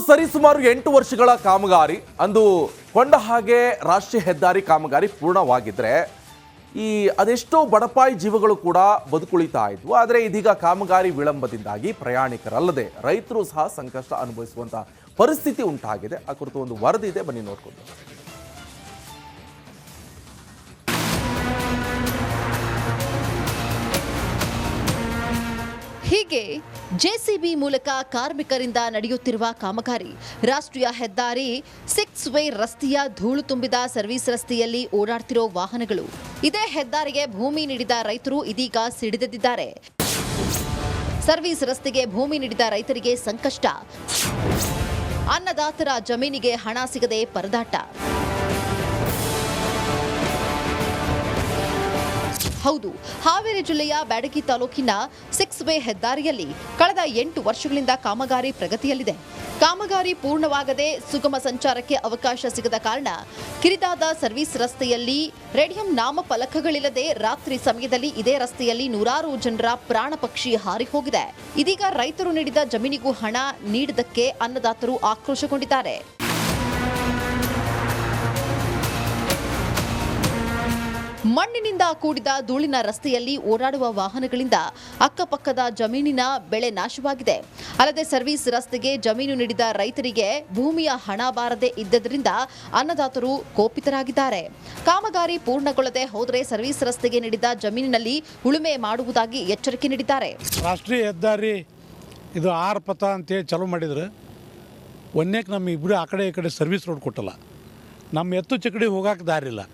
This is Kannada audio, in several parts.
ಸರಿಸುಮಾರು 8 ವರ್ಷಗಳ ಕಾಮಗಾರಿ ಅಂದು ಕೊಂಡ ಹಾಗೆ ರಾಷ್ಟ್ರೀಯ ಹೆದ್ದಾರಿ ಕಾಮಗಾರಿ ಪೂರ್ಣವಾಗಿದ್ರೆ ಅದೆಷ್ಟೋ ಬಡಪಾಯಿ ಜೀವಗಳು ಕೂಡ ಬದುಕುಳಿತಾ ಇದ್ವು. ಆದರೆ ಇದೀಗ ಕಾಮಗಾರಿ ವಿಳಂಬದಿಂದಾಗಿ ಪ್ರಯಾಣಿಕರಲ್ಲದೆ ರೈತರು ಸಹ ಸಂಕಷ್ಟ ಅನುಭವಿಸುವಂತಹ ಪರಿಸ್ಥಿತಿ ಉಂಟಾಗಿದೆ. ಆ ಕುರಿತು ಒಂದು ವರದಿ ಇದೆ, ಬನ್ನಿ ನೋಡ್ಕೊಂಡು. ಹೀಗೆ ಜೆಸಿಬಿ ಮೂಲಕ ಕಾರ್ಮಿಕರಿಂದ ನಡೆಯುತ್ತಿರುವ ಕಾಮಗಾರಿ ರಾಷ್ಟ್ರೀಯ ಹೆದ್ದಾರಿ 6 ವೇ ರಸ್ತೆಯ ಧೂಳು ತುಂಬಿದ ಸರ್ವಿಸ್ ರಸ್ತೆಯಲ್ಲಿ ಓಡಾಡ್ತಿರೋ ವಾಹನಗಳು. ಇದೇ ಹೆದ್ದಾರಿಗೆ ಭೂಮಿ ನೀಡಿದ ರೈತರು ಇದೀಗ ಸಿಡಿದೆದ್ದಿದ್ದಾರೆ. ಸರ್ವಿಸ್ ರಸ್ತೆಗೆ ಭೂಮಿ ನೀಡಿದ ರೈತರಿಗೆ ಸಂಕಷ್ಟ, ಅನ್ನದಾತರ ಜಮೀನಿಗೆ ಹಣ ಸಿಗದೆ ಪರದಾಟ. ಹೌದು, ಹಾವೇರಿ ಜಿಲ್ಲೆಯ ಬ್ಯಾಡಗಿ ತಾಲೂಕಿನ 6 ವೇ ಹೆದ್ದಾರಿಯಲ್ಲಿ ಕಳೆದ 8 ವರ್ಷಗಳಿಂದ ಕಾಮಗಾರಿ ಪ್ರಗತಿಯಲ್ಲಿದೆ. ಕಾಮಗಾರಿ ಪೂರ್ಣವಾಗದೆ ಸುಗಮ ಸಂಚಾರಕ್ಕೆ ಅವಕಾಶ ಸಿಗದ ಕಾರಣ ಕಿರಿದಾದ ಸರ್ವಿಸ್ ರಸ್ತೆಯಲ್ಲಿ ರೇಡಿಯಂ ನಾಮಫಲಕಗಳಿಲ್ಲದೆ ರಾತ್ರಿ ಸಮಯದಲ್ಲಿ ಇದೇ ರಸ್ತೆಯಲ್ಲಿ ನೂರಾರು ಜನರ ಪ್ರಾಣ ಪಕ್ಷಿ ಹಾರಿ ಹೋಗಿದೆ. ಇದೀಗ ರೈತರು ನೀಡಿದ ಜಮೀನಿಗೂ ಹಣ ನೀಡದಕ್ಕೆ ಅನ್ನದಾತರು ಆಕ್ರೋಶಗೊಂಡಿದ್ದಾರೆ. ಮಣ್ಣಿನಿಂದ ಕೂಡಿದ ಧೂಳಿನ ರಸ್ತೆಯಲ್ಲಿ ಓಡಾಡುವ ವಾಹನಗಳಿಂದ ಅಕ್ಕಪಕ್ಕದ ಜಮೀನಿನ ಬೆಳೆ ನಾಶವಾಗಿದೆ. ಅಲ್ಲದೆ ಸರ್ವಿಸ್ ರಸ್ತೆಗೆ ಜಮೀನು ನೀಡಿದ ರೈತರಿಗೆ ಭೂಮಿಯ ಹಣ ಬಾರದೆ ಇದ್ದರಿಂದ ಅನ್ನದಾತರು ಕೋಪಿತರಾಗಿದ್ದಾರೆ. ಕಾಮಗಾರಿ ಪೂರ್ಣಗೊಳ್ಳದೆ ಹೋದರೆ ಸರ್ವಿಸ್ ರಸ್ತೆಗೆ ನೀಡಿದ ಜಮೀನಿನಲ್ಲಿ ಉಳುಮೆ ಮಾಡುವುದಾಗಿ ಎಚ್ಚರಿಕೆ ನೀಡಿದ್ದಾರೆ. ರಾಷ್ಟ್ರೀಯ ಹೆದ್ದಾರಿ ಇದು 6 ಪಥ ಅಂತೇಳಿ ಚಾಲೂ ಮಾಡಿದ್ರು. ಒಂದೇಕ್ಕೆ ನಮ್ಮ ಇಬ್ಬರು ಆ ಕಡೆ ಈ ಕಡೆ ಸರ್ವಿಸ್ ರೋಡ್ ಕೊಟ್ಟಲ್ಲ, ನಮ್ಮ ಎತ್ತು ಚಕಡಿ ಹೋಗಕ್ಕೆ ದಾರಿ ಇಲ್ಲ.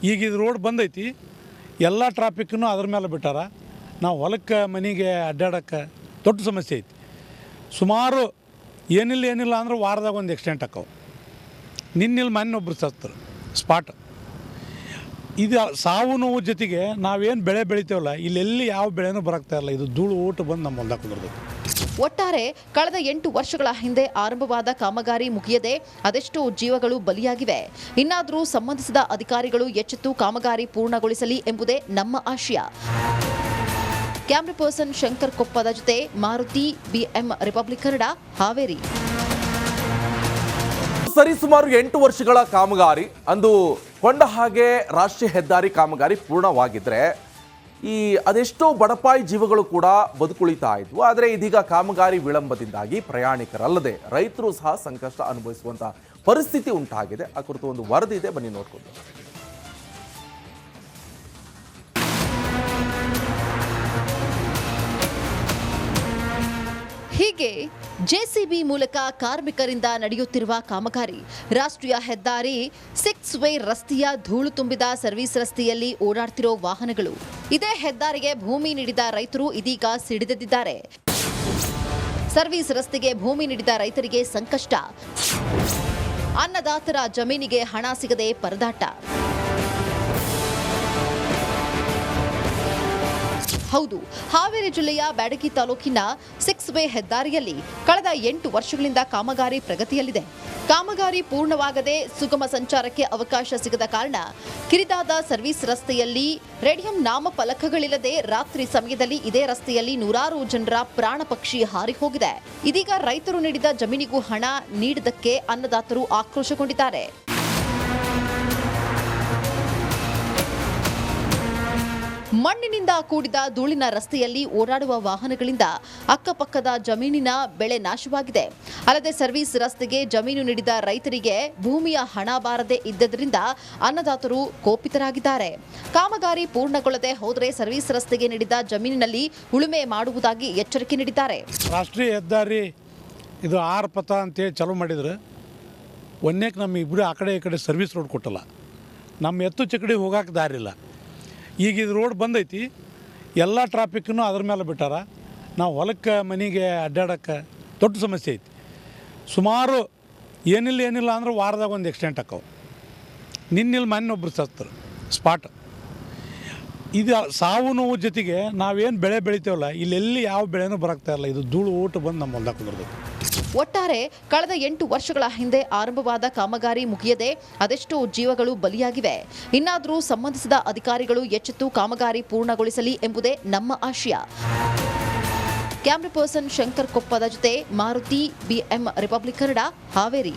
ಈಗ ಇದು ರೋಡ್ ಬಂದೈತಿ, ಎಲ್ಲ ಟ್ರಾಫಿಕ್ಕನ್ನು ಅದ್ರ ಮೇಲೆ ಬಿಟ್ಟಾರ. ನಾವು ಹೊಲಕ್ಕೆ ಮನೆಗೆ ಅಡ್ಡಾಡೋಕ್ಕೆ ದೊಡ್ಡ ಸಮಸ್ಯೆ ಐತಿ. ಸುಮಾರು ಏನಿಲ್ಲ ಅಂದ್ರೆ ವಾರದಾಗ ಒಂದು ಆಕ್ಸಿಡೆಂಟ್ ಆಕ್ಕವು. ನಿನ್ನಿಲ್ಲಿ ಮೊನ್ನೊಬ್ರು ಸತ್ತರು ಸ್ಪಾಟ್. ಇದು ಸಾವು ನೋವು ಜೊತೆಗೆ ನಾವೇನು ಬೆಳೆ ಬೆಳಿತೇವಲ್ಲ, ಇಲ್ಲೆಲ್ಲಿ ಯಾವ ಬೆಳೆನೂ ಬರಾಕ್ತಾ ಇಲ್ಲ. ಇದು ಧೂಳು ಊಟ ಬಂದು ನಮ್ಮ ಹೊಲ್ದಾಗ ಕುಂದಿರ್ತೈತಿ. ಒಟ್ಟಾರೆ ಕಳೆದ 8 ವರ್ಷಗಳ ಹಿಂದೆ ಆರಂಭವಾದ ಕಾಮಗಾರಿ ಮುಗಿಯದೆ ಅದೆಷ್ಟೋ ಜೀವಗಳು ಬಲಿಯಾಗಿವೆ. ಇನ್ನಾದರೂ ಸಂಬಂಧಿಸಿದ ಅಧಿಕಾರಿಗಳು ಎಚ್ಚೆತ್ತು ಕಾಮಗಾರಿ ಪೂರ್ಣಗೊಳಿಸಲಿ ಎಂಬುದೇ ನಮ್ಮ ಆಶಯ. ಕ್ಯಾಮ್ರಾ ಪರ್ಸನ್ ಶಂಕರ್ ಕೊಪ್ಪದ ಜೊತೆ ಮಾರುತಿ, BM ರಿಪಬ್ಲಿಕ್ ಕನ್ನಡ, ಹಾವೇರಿ. ಸರಿಸುಮಾರು 8 ವರ್ಷಗಳ ಕಾಮಗಾರಿ ಅಂದು ಕೊಂಡ ಹಾಗೆ ರಾಷ್ಟ್ರೀಯ ಹೆದ್ದಾರಿ ಕಾಮಗಾರಿ ಪೂರ್ಣವಾಗಿದ್ರೆ ಅದೆಷ್ಟೋ ಬಡಪಾಯಿ ಜೀವಗಳು ಕೂಡ ಬದುಕುಳಿತಾ ಇದ್ವು. ಆದರೆ ಇದೀಗ ಕಾಮಗಾರಿ ವಿಳಂಬದಿಂದಾಗಿ ಪ್ರಯಾಣಿಕರಲ್ಲದೆ ರೈತರು ಸಹ ಸಂಕಷ್ಟ ಅನುಭವಿಸುವಂತಹ ಪರಿಸ್ಥಿತಿ ಉಂಟಾಗಿದೆ. ಆ ಕುರಿತು ಒಂದು ವರದಿ ಇದೆ, ಬನ್ನಿ ನೋಡ್ಕೊಂಡು. ಹೀಗೆ ಜೆಸಿಬಿ ಮೂಲಕ ಕಾರ್ಮಿಕರಿಂದ ನಡೆಯುತ್ತಿರುವ ಕಾಮಗಾರಿ ರಾಷ್ಟ್ರೀಯ ಹೆದ್ದಾರಿ 6 ವೇ ರಸ್ತೆಯ ಧೂಳು ತುಂಬಿದ ಸರ್ವಿಸ್ ರಸ್ತೆಯಲ್ಲಿ ಓಡಾಡ್ತಿರೋ ವಾಹನಗಳು. ಇದೇ ಹೆದ್ದಾರಿಗೆ ಭೂಮಿ ನೀಡಿದ ರೈತರು ಇದೀಗ ಸಿಡಿದೆದ್ದಿದ್ದಾರೆ. ಸರ್ವಿಸ್ ರಸ್ತೆಗೆ ಭೂಮಿ ನೀಡಿದ ರೈತರಿಗೆ ಸಂಕಷ್ಟ, ಅನ್ನದಾತರ ಜಮೀನಿಗೆ ಹಣ ಸಿಗದೆ ಪರದಾಟ. ಹೌದು, ಹಾವೇರಿ ಜಿಲ್ಲೆಯ ಬ್ಯಾಡಗಿ ತಾಲೂಕಿನ 6 ವೇ ಹೆದ್ದಾರಿಯಲ್ಲಿ ಕಳೆದ 8 ವರ್ಷಗಳಿಂದ ಕಾಮಗಾರಿ ಪ್ರಗತಿಯಲ್ಲಿದೆ. ಕಾಮಗಾರಿ ಪೂರ್ಣವಾಗದೆ ಸುಗಮ ಸಂಚಾರಕ್ಕೆ ಅವಕಾಶ ಸಿಗದ ಕಾರಣ ಕಿರಿದಾದ ಸರ್ವಿಸ್ ರಸ್ತೆಯಲ್ಲಿ ರೇಡಿಯಂ ನಾಮಫಲಕಗಳಿಲ್ಲದೆ ರಾತ್ರಿ ಸಮಯದಲ್ಲಿ ಇದೇ ರಸ್ತೆಯಲ್ಲಿ ನೂರಾರು ಜನರ ಪ್ರಾಣ ಪಕ್ಷಿ ಹಾರಿ ಹೋಗಿದೆ. ಇದೀಗ ರೈತರು ನೀಡಿದ ಜಮೀನಿಗೂ ಹಣ ನೀಡದಕ್ಕೆ ಅನ್ನದಾತರು ಆಕ್ರೋಶಗೊಂಡಿದ್ದಾರೆ. ಮಣ್ಣಿನಿಂದ ಕೂಡಿದ ಧೂಳಿನ ರಸ್ತೆಯಲ್ಲಿ ಓಡಾಡುವ ವಾಹನಗಳಿಂದ ಅಕ್ಕಪಕ್ಕದ ಜಮೀನಿನ ಬೆಳೆ ನಾಶವಾಗಿದೆ. ಅಲ್ಲದೆ ಸರ್ವಿಸ್ ರಸ್ತೆಗೆ ಜಮೀನು ನೀಡಿದ ರೈತರಿಗೆ ಭೂಮಿಯ ಹಣ ಬಾರದೆ ಇದ್ದರಿಂದ ಅನ್ನದಾತರು ಕೋಪಿತರಾಗಿದ್ದಾರೆ. ಕಾಮಗಾರಿ ಪೂರ್ಣಗೊಳ್ಳದೆ ಹೋದರೆ ಸರ್ವಿಸ್ ರಸ್ತೆಗೆ ನೀಡಿದ ಜಮೀನಿನಲ್ಲಿ ಉಳುಮೆ ಮಾಡುವುದಾಗಿ ಎಚ್ಚರಿಕೆ ನೀಡಿದ್ದಾರೆ. ರಾಷ್ಟ್ರೀಯ ಹೆದ್ದಾರಿ ಇದು 6 ಪಥ ಅಂತೇಳಿ ಚಾಲೂ ಮಾಡಿದ್ರು. ಒಂದೇಕ್ಕೆ ನಮ್ಮ ಇಬ್ಬರು ಆ ಕಡೆ ಈ ಕಡೆ ಸರ್ವಿಸ್ ರೋಡ್ ಕೊಟ್ಟಲ್ಲ, ನಮ್ಮ ಎತ್ತು ಚಕಡಿ ಹೋಗಕ್ಕೆ ದಾರಿ ಇಲ್ಲ. ಈಗ ಇದು ರೋಡ್ ಬಂದೈತಿ, ಎಲ್ಲ ಟ್ರಾಫಿಕ್ಕನ್ನು ಅದ್ರ ಮೇಲೆ ಬಿಟ್ಟಾರ. ನಾವು ಹೊಲಕ್ಕೆ ಮನೆಗೆ ಅಡ್ಡಾಡೋಕ್ಕೆ ದೊಡ್ಡ ಸಮಸ್ಯೆ ಐತಿ. ಸುಮಾರು ಏನಿಲ್ಲ ಅಂದ್ರೆ ವಾರದಾಗ ಒಂದು ಆಕ್ಸಿಡೆಂಟ್ ಆಕ್ಕವು. ನಿನ್ನಿಲ್ಲಿ ಮೊನ್ನೊಬ್ರು ಸತ್ತರು ಸ್ಪಾಟ್. ಇದು ಸಾವು ನೋವು ಜೊತೆಗೆ ನಾವೇನು ಬೆಳೆ ಬೆಳಿತೇವಲ್ಲ, ಇಲ್ಲೆಲ್ಲಿ ಯಾವ ಬೆಳೆನೂ ಬರಾಕ್ತಾ ಇಲ್ಲ. ಇದು ಧೂಳು ಊಟ ಬಂದು ನಮ್ಮ ಹೊಲ್ದಾಗ ಕುಂದಿರ್ತೈತಿ. ಒಟ್ಟಾರೆ ಕಳೆದ 8 ವರ್ಷಗಳ ಹಿಂದೆ ಆರಂಭವಾದ ಕಾಮಗಾರಿ ಮುಗಿಯದೆ ಅದೆಷ್ಟೋ ಜೀವಗಳು ಬಲಿಯಾಗಿವೆ. ಇನ್ನಾದರೂ ಸಂಬಂಧಿಸಿದ ಅಧಿಕಾರಿಗಳು ಎಚ್ಚೆತ್ತು ಕಾಮಗಾರಿ ಪೂರ್ಣಗೊಳಿಸಲಿ ಎಂಬುದೇ ನಮ್ಮ ಆಶಯ. ಕ್ಯಾಮ್ರಾ ಪರ್ಸನ್ ಶಂಕರ್ ಕೊಪ್ಪದ ಜೊತೆ ಮಾರುತಿ BM ರಿಪಬ್ಲಿಕ್ ಕನ್ನಡ ಹಾವೇರಿ.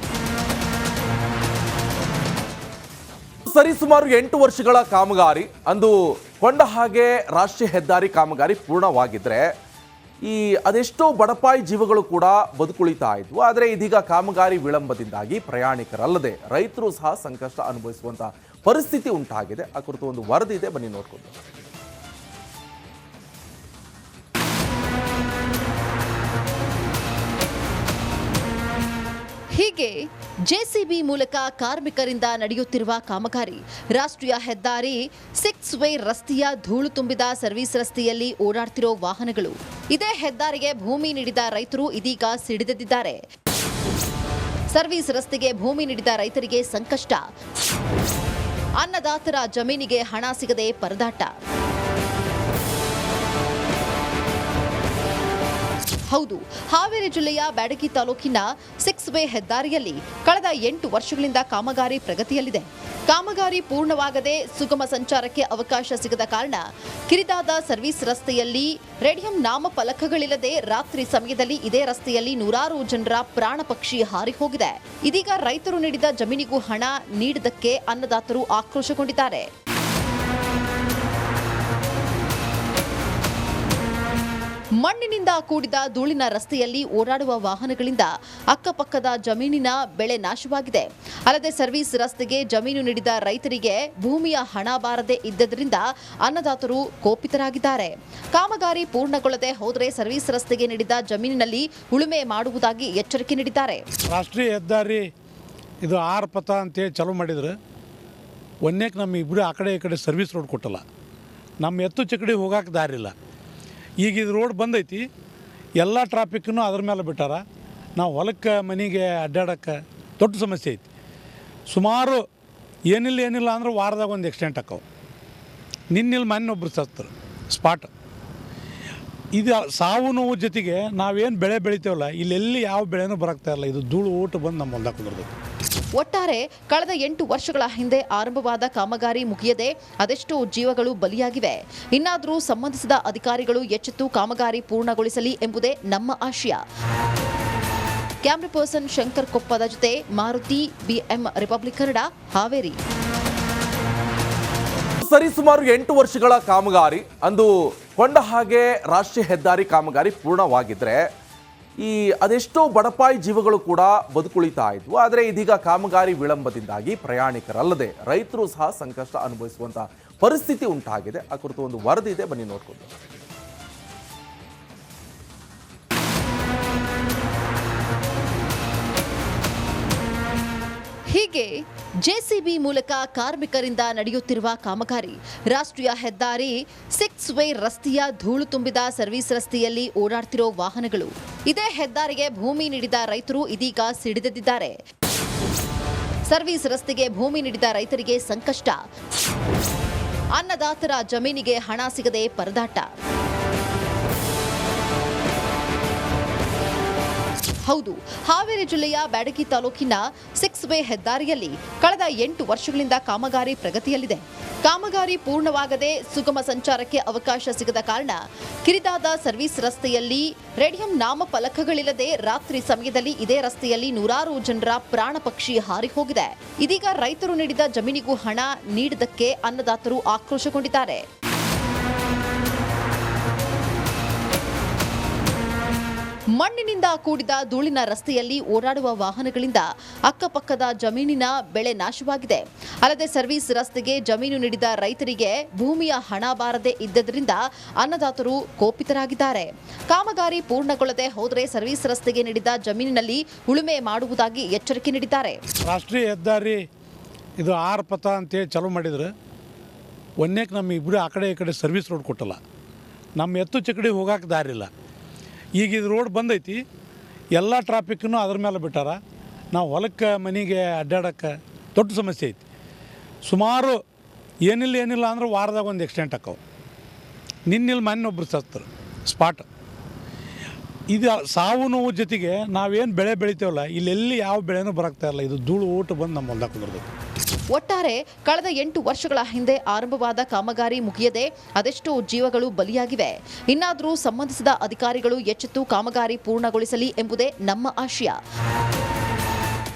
ಸರಿಸುಮಾರು 8 ವರ್ಷಗಳ ಕಾಮಗಾರಿ ಅಂದು ಕೊಂಡ ಹಾಗೆ ರಾಷ್ಟ್ರೀಯ ಹೆದ್ದಾರಿ ಕಾಮಗಾರಿ ಪೂರ್ಣವಾಗಿದ್ರೆ ಅದೆಷ್ಟೋ ಬಡಪಾಯಿ ಜೀವಗಳು ಕೂಡ ಬದುಕುಳಿತಾ ಇದ್ವು. ಆದರೆ ಇದೀಗ ಕಾಮಗಾರಿ ವಿಳಂಬದಿಂದಾಗಿ ಪ್ರಯಾಣಿಕರಲ್ಲದೆ ರೈತರು ಸಹ ಸಂಕಷ್ಟ ಅನುಭವಿಸುವಂತಹ ಪರಿಸ್ಥಿತಿ ಉಂಟಾಗಿದೆ. ಆ ಕುರಿತು ಒಂದು ವರದಿ ಇದೆ, ಬನ್ನಿ ನೋಡ್ಕೊಂಡು. ಹೀಗೆ JCB ಮೂಲಕ ಕಾರ್ಮಿಕರಿಂದ ನಡೆಯುತ್ತಿರುವ ಕಾಮಗಾರಿ ರಾಷ್ಟ್ರೀಯ ಹೆದ್ದಾರಿ 6 ವೇ ರಸ್ತೆಯ ಧೂಳು ತುಂಬಿದ ಸರ್ವಿಸ್ ರಸ್ತೆಯಲ್ಲಿ ಓಡಾಡ್ತಿರೋ ವಾಹನಗಳು. ಇದೇ ಹೆದ್ದಾರಿಗೆ ಭೂಮಿ ನೀಡಿದ ರೈತರು ಇದೀಗ ಸಿಡಿದೆದ್ದಿದ್ದಾರೆ. ಸರ್ವಿಸ್ ರಸ್ತೆಗೆ ಭೂಮಿ ನೀಡಿದ ರೈತರಿಗೆ ಸಂಕಷ್ಟ, ಅನ್ನದಾತರ ಜಮೀನಿಗೆ ಹಣ ಸಿಗದೆ ಪರದಾಟ. ಹೌದು, ಹಾವೇರಿ ಜಿಲ್ಲೆಯ ಬ್ಯಾಡಗಿ ತಾಲೂಕಿನ 6 ವೇ ಹೆದ್ದಾರಿಯಲ್ಲಿ ಕಳೆದ 8 ವರ್ಷಗಳಿಂದ ಕಾಮಗಾರಿ ಪ್ರಗತಿಯಲ್ಲಿದೆ. ಕಾಮಗಾರಿ ಪೂರ್ಣವಾಗದೆ ಸುಗಮ ಸಂಚಾರಕ್ಕೆ ಅವಕಾಶ ಸಿಗದ ಕಾರಣ ಕಿರಿದಾದ ಸರ್ವಿಸ್ ರಸ್ತೆಯಲ್ಲಿ ರೇಡಿಯಂ ನಾಮಫಲಕಗಳಿಲ್ಲದೆ ರಾತ್ರಿ ಸಮಯದಲ್ಲಿ ಇದೇ ರಸ್ತೆಯಲ್ಲಿ ನೂರಾರು ಜನರ ಪ್ರಾಣ ಪಕ್ಷಿ ಹಾರಿ ಹೋಗಿದೆ. ಇದೀಗ ರೈತರು ನೀಡಿದ ಜಮೀನಿಗೂ ಹಣ ನೀಡದಕ್ಕೆ ಅನ್ನದಾತರು ಆಕ್ರೋಶಗೊಂಡಿದ್ದಾರೆ. ಮಣ್ಣಿನಿಂದ ಕೂಡಿದ ಧೂಳಿನ ರಸ್ತೆಯಲ್ಲಿ ಓಡಾಡುವ ವಾಹನಗಳಿಂದ ಅಕ್ಕಪಕ್ಕದ ಜಮೀನಿನ ಬೆಳೆ ನಾಶವಾಗಿದೆ. ಅಲ್ಲದೆ ಸರ್ವಿಸ್ ರಸ್ತೆಗೆ ಜಮೀನು ನೀಡಿದ ರೈತರಿಗೆ ಭೂಮಿಯ ಹಣ ಬಾರದೆ ಇದ್ದರಿಂದ ಅನ್ನದಾತರು ಕೋಪಿತರಾಗಿದ್ದಾರೆ. ಕಾಮಗಾರಿ ಪೂರ್ಣಗೊಳ್ಳದೆ ಹೋದರೆ ಸರ್ವಿಸ್ ರಸ್ತೆಗೆ ನೀಡಿದ ಜಮೀನಿನಲ್ಲಿ ಉಳುಮೆ ಮಾಡುವುದಾಗಿ ಎಚ್ಚರಿಕೆ ನೀಡಿದ್ದಾರೆ. ರಾಷ್ಟ್ರೀಯ ಹೆದ್ದಾರಿ ಇದು 6 ಪಥ ಅಂತೇಳಿ ಚಾಲೂ ಮಾಡಿದ್ರು. ಒಂದೇಕ್ಕೆ ನಮ್ಮ ಇಬ್ಬರು ಆ ಕಡೆ ಈ ಕಡೆ ಸರ್ವಿಸ್ ರೋಡ್ ಕೊಟ್ಟಲ್ಲ. ನಮ್ಮ ಎತ್ತು ಚಕಡಿ ಹೋಗಕ್ಕೆ ದಾರಿ ಇಲ್ಲ. ಈಗ ಇದು ರೋಡ್ ಬಂದೈತಿ, ಎಲ್ಲ ಟ್ರಾಫಿಕ್ಕನ್ನು ಅದ್ರ ಮೇಲೆ ಬಿಟ್ಟಾರ. ನಾವು ಹೊಲಕ್ಕೆ ಮನೆಗೆ ಅಡ್ಡಾಡೋಕ್ಕೆ ದೊಡ್ಡ ಸಮಸ್ಯೆ ಐತಿ. ಸುಮಾರು ಏನಿಲ್ಲ ಅಂದ್ರೆ ವಾರದಾಗ ಒಂದು ಆಕ್ಸಿಡೆಂಟ್ ಆಕ್ಕವು. ನಿನ್ನಿಲ್ಲಿ ಮೊನ್ನೊಬ್ರು ಸತ್ತರು ಸ್ಪಾಟ್. ಇದು ಸಾವು ನೋವು ಜೊತೆಗೆ ನಾವೇನು ಬೆಳೆ ಬೆಳಿತೇವಲ್ಲ, ಇಲ್ಲೆಲ್ಲಿ ಯಾವ ಬೆಳೆನೂ ಬರಾಕ್ತಾ ಇಲ್ಲ. ಇದು ಧೂಳು ಊಟ ಬಂದು ನಮ್ಮ ಹೊಲ್ದಾಗ ಕುಂದಿರ್ತೈತಿ. ಒಟ್ಟಾರೆ ಕಳೆದ 8 ವರ್ಷಗಳ ಹಿಂದೆ ಆರಂಭವಾದ ಕಾಮಗಾರಿ ಮುಗಿಯದೆ ಅದೆಷ್ಟೋ ಜೀವಗಳು ಬಲಿಯಾಗಿವೆ. ಇನ್ನಾದರೂ ಸಂಬಂಧಿಸಿದ ಅಧಿಕಾರಿಗಳು ಎಚ್ಚೆತ್ತು ಕಾಮಗಾರಿ ಪೂರ್ಣಗೊಳಿಸಲಿ ಎಂಬುದೇ ನಮ್ಮ ಆಶಯ. ಕ್ಯಾಮ್ರಾ ಪರ್ಸನ್ ಶಂಕರ್ ಕೊಪ್ಪದ ಜೊತೆ ಮಾರುತಿ BM ರಿಪಬ್ಲಿಕ್ ಕನ್ನಡ ಹಾವೇರಿ. ಸರಿಸುಮಾರು 8 ವರ್ಷಗಳ ಕಾಮಗಾರಿ ಅಂದು ಕೊಂಡ ಹಾಗೆ ರಾಷ್ಟ್ರೀಯ ಹೆದ್ದಾರಿ ಕಾಮಗಾರಿ ಪೂರ್ಣವಾಗಿದ್ರೆ ಅದೆಷ್ಟೋ ಬಡಪಾಯಿ ಜೀವಗಳು ಕೂಡ ಬದುಕುಳಿತಾ ಇದ್ವು. ಆದರೆ ಇದೀಗ ಕಾಮಗಾರಿ ವಿಳಂಬದಿಂದಾಗಿ ಪ್ರಯಾಣಿಕರಲ್ಲದೆ ರೈತರು ಸಹ ಸಂಕಷ್ಟ ಅನುಭವಿಸುವಂತಹ ಪರಿಸ್ಥಿತಿ ಉಂಟಾಗಿದೆ. ಆ ಕುರಿತು ಒಂದು ವರದಿ ಇದೆ, ಬನ್ನಿ ನೋಡ್ಕೊಂಡು. ಹೀಗೆ JCB ಮೂಲಕ ಕಾರ್ಮಿಕರಿಂದ ನಡೆಯುತ್ತಿರುವ ಕಾಮಗಾರಿ ರಾಷ್ಟ್ರೀಯ ಹೆದ್ದಾರಿ 6 ವೇ ರಸ್ತೆಯ ಧೂಳು ತುಂಬಿದ ಸರ್ವಿಸ್ ರಸ್ತೆಯಲ್ಲಿ ಓಡಾಡ್ತಿರೋ ವಾಹನಗಳು. ಇದೇ ಹೆದ್ದಾರಿಗೆ ಭೂಮಿ ನೀಡಿದ ರೈತರು ಇದೀಗ ಸಿಡಿದೆದ್ದಿದ್ದಾರೆ. ಸರ್ವಿಸ್ ರಸ್ತೆಗೆ ಭೂಮಿ ನೀಡಿದ ರೈತರಿಗೆ ಸಂಕಷ್ಟ, ಅನ್ನದಾತರ ಜಮೀನಿಗೆ ಹಣ ಸಿಗದೆ ಪರದಾಟ. ಹೌದು, ಹಾವೇರಿ ಜಿಲ್ಲೆಯ ಬ್ಯಾಡಗಿ ತಾಲೂಕಿನ 6 ವೇ ಹೆದ್ದಾರಿಯಲ್ಲಿ ಕಳೆದ 8 ವರ್ಷಗಳಿಂದ ಕಾಮಗಾರಿ ಪ್ರಗತಿಯಲ್ಲಿದೆ. ಕಾಮಗಾರಿ ಪೂರ್ಣವಾಗದೆ ಸುಗಮ ಸಂಚಾರಕ್ಕೆ ಅವಕಾಶ ಸಿಗದ ಕಾರಣ ಕಿರಿದಾದ ಸರ್ವಿಸ್ ರಸ್ತೆಯಲ್ಲಿ ರೇಡಿಯಂ ನಾಮಫಲಕಗಳಿಲ್ಲದೆ ರಾತ್ರಿ ಸಮಯದಲ್ಲಿ ಇದೇ ರಸ್ತೆಯಲ್ಲಿ ನೂರಾರು ಜನರ ಪ್ರಾಣ ಪಕ್ಷಿ ಹಾರಿ ಹೋಗಿದೆ. ಇದೀಗ ರೈತರು ನೀಡಿದ ಜಮೀನಿಗೂ ಹಣ ನೀಡದಕ್ಕೆ ಅನ್ನದಾತರು ಆಕ್ರೋಶಗೊಂಡಿದ್ದಾರೆ. ಮಣ್ಣಿನಿಂದ ಕೂಡಿದ ಧೂಳಿನ ರಸ್ತೆಯಲ್ಲಿ ಓಡಾಡುವ ವಾಹನಗಳಿಂದ ಅಕ್ಕಪಕ್ಕದ ಜಮೀನಿನ ಬೆಳೆ ನಾಶವಾಗಿದೆ. ಅಲ್ಲದೆ ಸರ್ವಿಸ್ ರಸ್ತೆಗೆ ಜಮೀನು ನೀಡಿದ ರೈತರಿಗೆ ಭೂಮಿಯ ಹಣ ಬಾರದೆ ಇದ್ದರಿಂದ ಅನ್ನದಾತರು ಕೋಪಿತರಾಗಿದ್ದಾರೆ. ಕಾಮಗಾರಿ ಪೂರ್ಣಗೊಳ್ಳದೆ ಹೋದರೆ ಸರ್ವಿಸ್ ರಸ್ತೆಗೆ ನೀಡಿದ ಜಮೀನಿನಲ್ಲಿ ಉಳುಮೆ ಮಾಡುವುದಾಗಿ ಎಚ್ಚರಿಕೆ ನೀಡಿದ್ದಾರೆ. ರಾಷ್ಟ್ರೀಯ ಹೆದ್ದಾರಿ ಇದು 6 ಪಥ ಅಂತೇಳಿ ಚಾಲೂ ಮಾಡಿದ್ರು. ಒಂದೇಕ್ಕೆ ನಮ್ಮ ಇಬ್ಬರು ಆ ಕಡೆ ಈ ಕಡೆ ಸರ್ವಿಸ್ ರೋಡ್ ಕೊಟ್ಟಲ್ಲ. ನಮ್ಮ ಎತ್ತು ಚಕಡಿ ಹೋಗಕ್ಕೆ ದಾರಿ ಇಲ್ಲ. ಈಗ ಇದು ರೋಡ್ ಬಂದೈತಿ, ಎಲ್ಲ ಟ್ರಾಫಿಕ್ಕನ್ನು ಅದ್ರ ಮೇಲೆ ಬಿಟ್ಟಾರ. ನಾವು ಹೊಲಕ್ಕೆ ಮನೆಗೆ ಅಡ್ಡಾಡೋಕ್ಕೆ ದೊಡ್ಡ ಸಮಸ್ಯೆ ಐತಿ. ಸುಮಾರು ಏನಿಲ್ಲ ಅಂದ್ರೆ ವಾರದಾಗ ಒಂದು ಆಕ್ಸಿಡೆಂಟ್ ಆಕ್ಕವು. ನಿನ್ನಿಲ್ಲಿ ಮೊನ್ನೊಬ್ರು ಸತ್ತರು ಸ್ಪಾಟ್. ಇದು ಸಾವು ನೋವು ಜೊತೆಗೆ ನಾವೇನು ಬೆಳೆ ಬೆಳಿತೇವಲ್ಲ, ಇಲ್ಲೆಲ್ಲಿ ಯಾವ ಬೆಳೆನೂ ಬರಾಕ್ತಾ ಇಲ್ಲ. ಇದು ಧೂಳು ಊಟ ಬಂದು ನಮ್ಮ ಹೊಲ್ದಾಗ ಕುಂದಿರ್ತೈತಿ. ಒಟ್ಟಾರೆ ಕಳೆದ 8 ವರ್ಷಗಳ ಹಿಂದೆ ಆರಂಭವಾದ ಕಾಮಗಾರಿ ಮುಗಿಯದೆ ಅದೆಷ್ಟೋ ಜೀವಗಳು ಬಲಿಯಾಗಿವೆ. ಇನ್ನಾದರೂ ಸಂಬಂಧಿಸಿದ ಅಧಿಕಾರಿಗಳು ಎಚ್ಚೆತ್ತು ಕಾಮಗಾರಿ ಪೂರ್ಣಗೊಳಿಸಲಿ ಎಂಬುದೇ ನಮ್ಮ ಆಶಯ.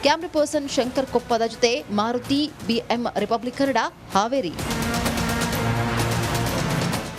ಕ್ಯಾಮ್ರಾ ಪರ್ಸನ್ ಶಂಕರ್ ಕೊಪ್ಪದ ಜೊತೆ ಮಾರುತಿ, BM ರಿಪಬ್ಲಿಕ್ ಕನ್ನಡ, ಹಾವೇರಿ.